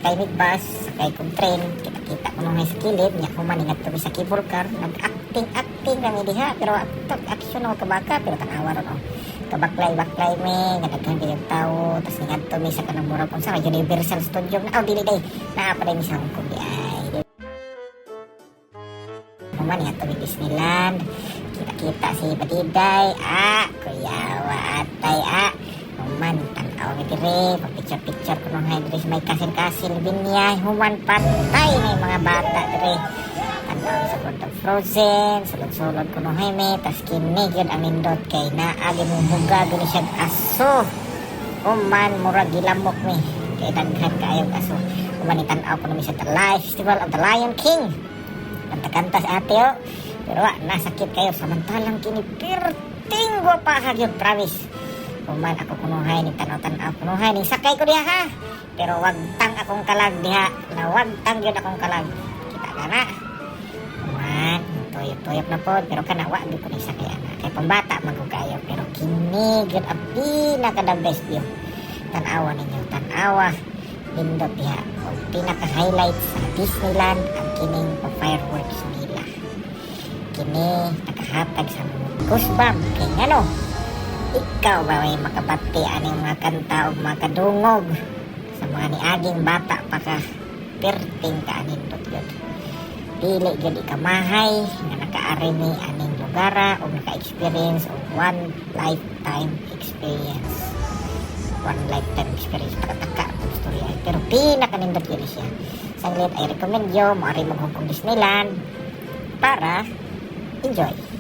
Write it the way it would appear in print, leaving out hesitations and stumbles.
sakay mig bus, sakay kong train, kita-kita ko nung sa kilid, niya kumaningat kami sa cable car, nag-acting kami diha, pero action ako kabaka, pero tanawa ron oh. Kabaklay-baklay mi, ngadaghan kayong tao, tapos ningadto mi sa kanang murag kung sa Universal Studio, dili day, naapaday mi sa Hong Kong di ay. Kumaningat kami Disneyland, kita-kita si Badiday, kuyawa atay, human, tanaw mi dire, picture-picture ko nung dire sa may kasil-kasil binyay, human patay na yung mga bata dire. Tanaw sa World of Frozen, sulod-sulod ko nung hime, tas kinig yun ang nindot kay naagi mong buga, gini siyang aso. Human, murag gilamok mi, kay daghan kaayong aso. Human, itanaw ko nung sa The Live Festival of the Lion King. Kanta-kanta sa ate o, pero nasakit kayo, samantalang kini perting gwapa yun, promise. Human ako kunuhay ni tanaw-tanaw kunuhay ni sakay ko diha ha, pero wag tang akong kalag diha, na wag tang yun akong kalag, kita ka na. Human, tuyop-tuyop na po, pero kana wag di ko ni sakay ana, kay pambata magugayo, pero kini yun ang pinaka the best view. Tanawa ninyo, tanawa nindot diha, o pinaka-highlight sa Disneyland ang kining fireworks nila. Kini nakahatag sa goosebump kay ngano, ikaw ba may makabati aning mga kanta o mga kadungog sa mga niaging bata pa ka perting ka anindot yun. Dili yun ikamahay nga nakaari ni aning lugara o naka-experience o one lifetime experience taka-taka ang storya, pero pinakanindot yun siya. Saglit ay recommend yo maari mag Hong Kong Disneyland para enjoy.